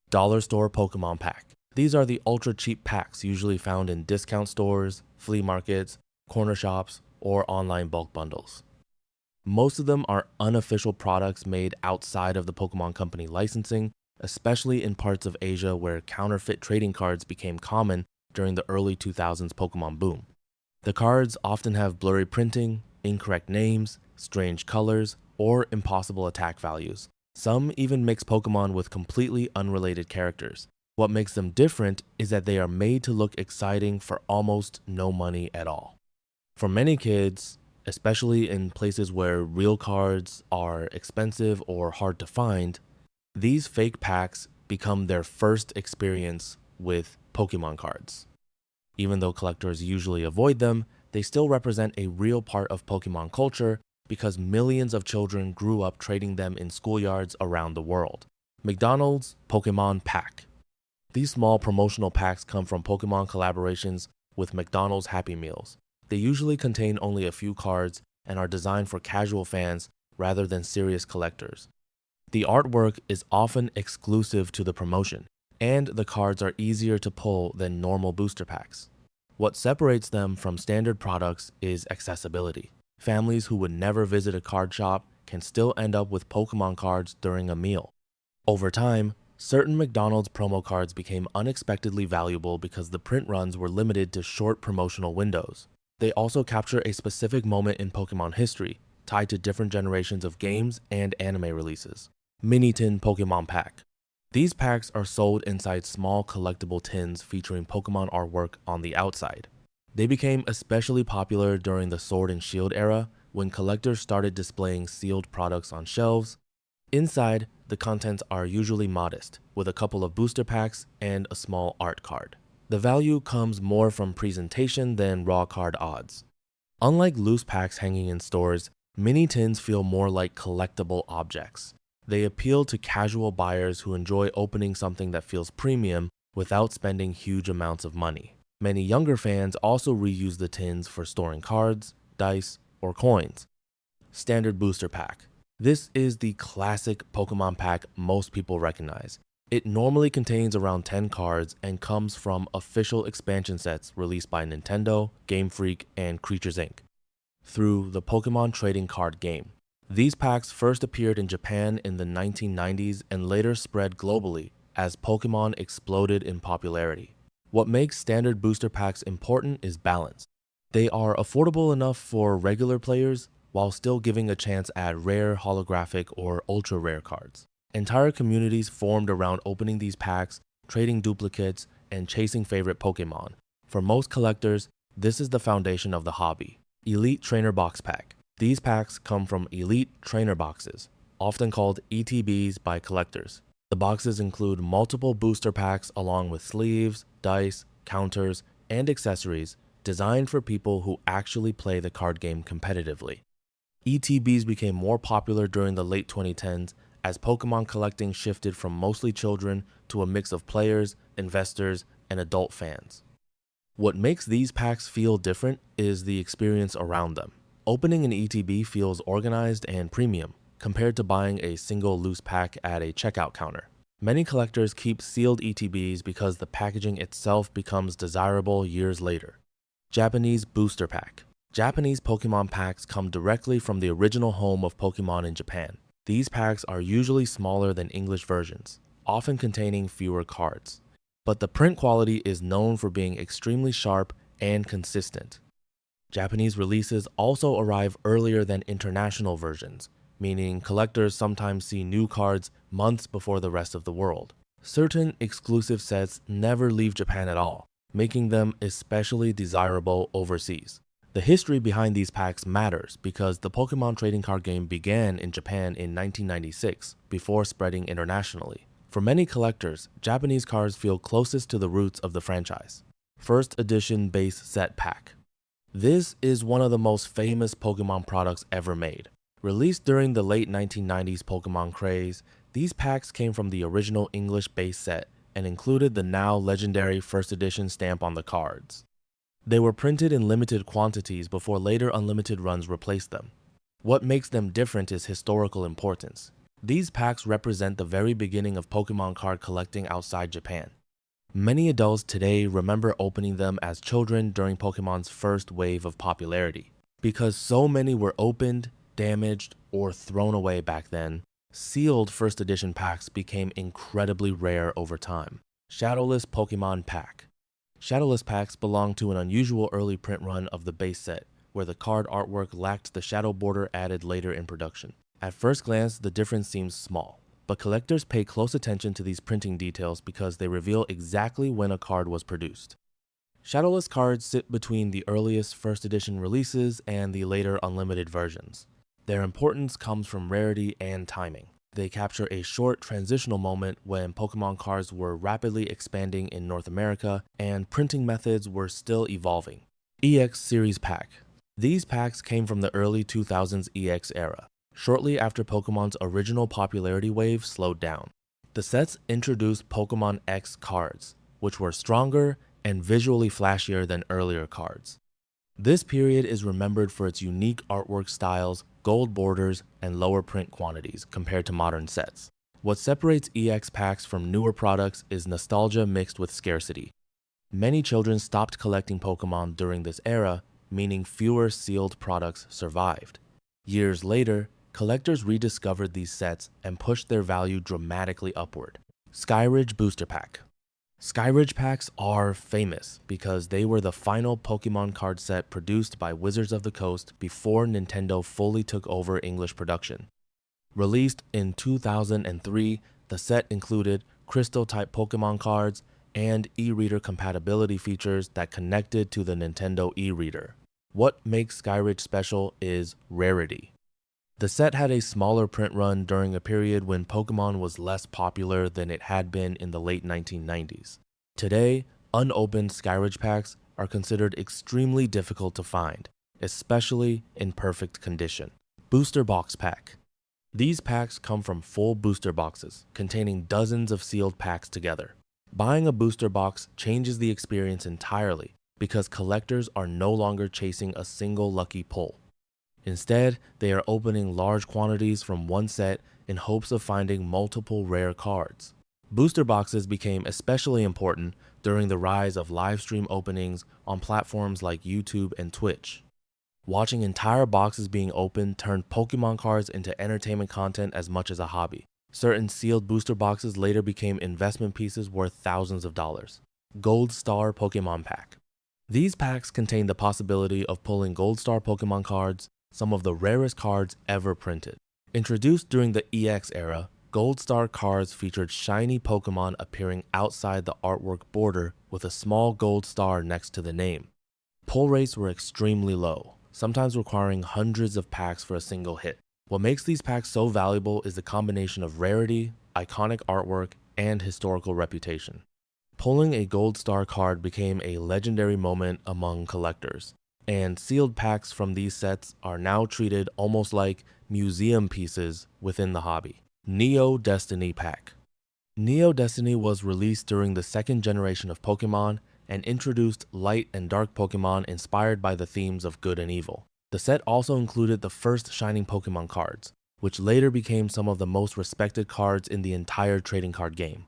Dollar store Pokemon pack. These are the ultra cheap packs usually found in discount stores, flea markets, corner shops, or online bulk bundles. Most of them are unofficial products made outside of the Pokemon Company licensing, especially in parts of Asia where counterfeit trading cards became common during the early 2000s Pokemon boom. The cards often have blurry printing, incorrect names, strange colors, or impossible attack values. Some even mix Pokemon with completely unrelated characters. What makes them different is that they are made to look exciting for almost no money at all. For many kids, especially in places where real cards are expensive or hard to find, these fake packs become their first experience with Pokemon cards. Even though collectors usually avoid them, they still represent a real part of Pokemon culture because millions of children grew up trading them in schoolyards around the world. McDonald's Pokemon Pack. These small promotional packs come from Pokemon collaborations with McDonald's Happy Meals. They usually contain only a few cards and are designed for casual fans rather than serious collectors. The artwork is often exclusive to the promotion, and the cards are easier to pull than normal booster packs. What separates them from standard products is accessibility. Families who would never visit a card shop can still end up with Pokemon cards during a meal. Over time, certain McDonald's promo cards became unexpectedly valuable because the print runs were limited to short promotional windows. They also capture a specific moment in Pokemon history, tied to different generations of games and anime releases. Mini Tin Pokemon Pack. These packs are sold inside small collectible tins featuring Pokemon artwork on the outside. They became especially popular during the Sword and Shield era when collectors started displaying sealed products on shelves. Inside, the contents are usually modest, with a couple of booster packs and a small art card. The value comes more from presentation than raw card odds. Unlike loose packs hanging in stores, mini tins feel more like collectible objects. They appeal to casual buyers who enjoy opening something that feels premium without spending huge amounts of money. Many younger fans also reuse the tins for storing cards, dice, or coins. Standard Booster Pack. This is the classic Pokemon pack most people recognize. It normally contains around 10 cards and comes from official expansion sets released by Nintendo, Game Freak, and Creatures Inc. through the Pokemon trading card game. These packs first appeared in Japan in the 1990s and later spread globally as Pokemon exploded in popularity. What makes standard booster packs important is balance. They are affordable enough for regular players while still giving a chance at rare, holographic, or ultra rare cards. Entire communities formed around opening these packs, trading duplicates, and chasing favorite Pokemon. For most collectors, this is the foundation of the hobby. Elite Trainer Box Pack. These packs come from Elite Trainer Boxes, often called ETBs by collectors. The boxes include multiple booster packs along with sleeves, dice, counters, and accessories designed for people who actually play the card game competitively. ETBs became more popular during the late 2010s as Pokemon collecting shifted from mostly children to a mix of players, investors, and adult fans. What makes these packs feel different is the experience around them. Opening an ETB feels organized and premium, compared to buying a single loose pack at a checkout counter. Many collectors keep sealed ETBs because the packaging itself becomes desirable years later. Japanese Booster Pack. Japanese Pokemon packs come directly from the original home of Pokemon in Japan. These packs are usually smaller than English versions, often containing fewer cards. But the print quality is known for being extremely sharp and consistent. Japanese releases also arrive earlier than international versions, meaning collectors sometimes see new cards months before the rest of the world. Certain exclusive sets never leave Japan at all, making them especially desirable overseas. The history behind these packs matters because the Pokemon trading card game began in Japan in 1996 before spreading internationally. For many collectors, Japanese cards feel closest to the roots of the franchise. First Edition Base Set Pack. This is one of the most famous Pokemon products ever made. Released during the late 1990s Pokemon craze, these packs came from the original English base set and included the now legendary First Edition stamp on the cards. They were printed in limited quantities before later unlimited runs replaced them. What makes them different is historical importance. These packs represent the very beginning of Pokemon card collecting outside Japan. Many adults today remember opening them as children during Pokemon's first wave of popularity. Because so many were opened, damaged, or thrown away back then, sealed first edition packs became incredibly rare over time. Shadowless Pokemon Pack. Shadowless packs belong to an unusual early print run of the base set, where the card artwork lacked the shadow border added later in production. At first glance, the difference seems small, but collectors pay close attention to these printing details because they reveal exactly when a card was produced. Shadowless cards sit between the earliest first edition releases and the later unlimited versions. Their importance comes from rarity and timing. They capture a short transitional moment when Pokemon cards were rapidly expanding in North America and printing methods were still evolving. EX Series Pack. These packs came from the early 2000s EX era, shortly after Pokemon's original popularity wave slowed down. The sets introduced Pokemon X cards, which were stronger and visually flashier than earlier cards. This period is remembered for its unique artwork styles, gold borders, and lower print quantities compared to modern sets. What separates EX packs from newer products is nostalgia mixed with scarcity. Many children stopped collecting Pokemon during this era, meaning fewer sealed products survived. Years later, collectors rediscovered these sets and pushed their value dramatically upward. Skyridge Booster Pack. Skyridge packs are famous because they were the final Pokemon card set produced by Wizards of the Coast before Nintendo fully took over English production. Released in 2003, the set included Crystal-type Pokemon cards and e-reader compatibility features that connected to the Nintendo e-reader. What makes Skyridge special is rarity. The set had a smaller print run during a period when Pokemon was less popular than it had been in the late 1990s. Today, unopened Skyridge packs are considered extremely difficult to find, especially in perfect condition. Booster Box Pack. These packs come from full booster boxes, containing dozens of sealed packs together. Buying a booster box changes the experience entirely because collectors are no longer chasing a single lucky pull. Instead, they are opening large quantities from one set in hopes of finding multiple rare cards. Booster boxes became especially important during the rise of live stream openings on platforms like YouTube and Twitch. Watching entire boxes being opened turned Pokemon cards into entertainment content as much as a hobby. Certain sealed booster boxes later became investment pieces worth thousands of dollars. Gold Star Pokemon Pack. These packs contain the possibility of pulling Gold Star Pokemon cards, some of the rarest cards ever printed. Introduced during the EX era, Gold Star cards featured shiny Pokemon appearing outside the artwork border with a small gold star next to the name. Pull rates were extremely low, sometimes requiring hundreds of packs for a single hit. What makes these packs so valuable is the combination of rarity, iconic artwork, and historical reputation. Pulling a Gold Star card became a legendary moment among collectors, and sealed packs from these sets are now treated almost like museum pieces within the hobby. Neo Destiny Pack. Neo Destiny was released during the second generation of Pokemon and introduced light and dark Pokemon inspired by the themes of good and evil. The set also included the first Shining Pokemon cards, which later became some of the most respected cards in the entire trading card game.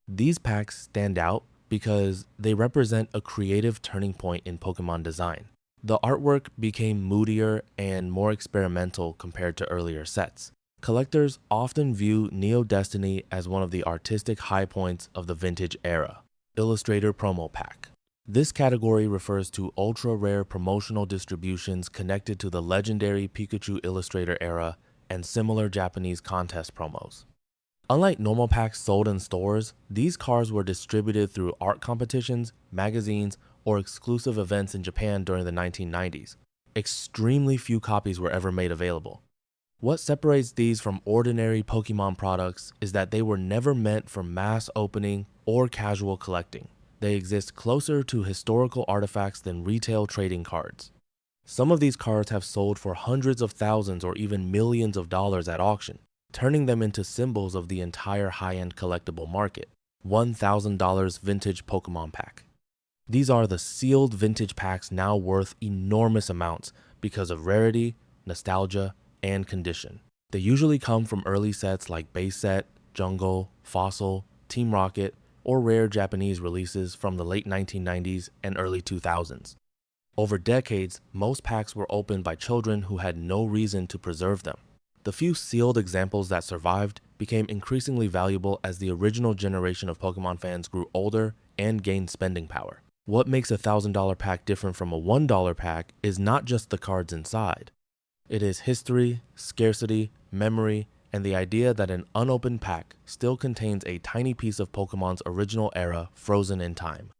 These packs stand out because they represent a creative turning point in Pokemon design. The artwork became moodier and more experimental compared to earlier sets. Collectors often view Neo Destiny as one of the artistic high points of the vintage era. Illustrator Promo Pack. This category refers to ultra-rare promotional distributions connected to the legendary Pikachu Illustrator era and similar Japanese contest promos. Unlike normal packs sold in stores, these cards were distributed through art competitions, magazines, or exclusive events in Japan during the 1990s. Extremely few copies were ever made available. What separates these from ordinary Pokemon products is that they were never meant for mass opening or casual collecting. They exist closer to historical artifacts than retail trading cards. Some of these cards have sold for hundreds of thousands or even millions of dollars at auction, turning them into symbols of the entire high-end collectible market. $1,000 Vintage Pokemon Pack. These are the sealed vintage packs now worth enormous amounts because of rarity, nostalgia, and condition. They usually come from early sets like Base Set, Jungle, Fossil, Team Rocket, or rare Japanese releases from the late 1990s and early 2000s. Over decades, most packs were opened by children who had no reason to preserve them. The few sealed examples that survived became increasingly valuable as the original generation of Pokemon fans grew older and gained spending power. What makes a $1,000 pack different from a $1 pack is not just the cards inside. It is history, scarcity, memory, and the idea that an unopened pack still contains a tiny piece of Pokemon's original era frozen in time.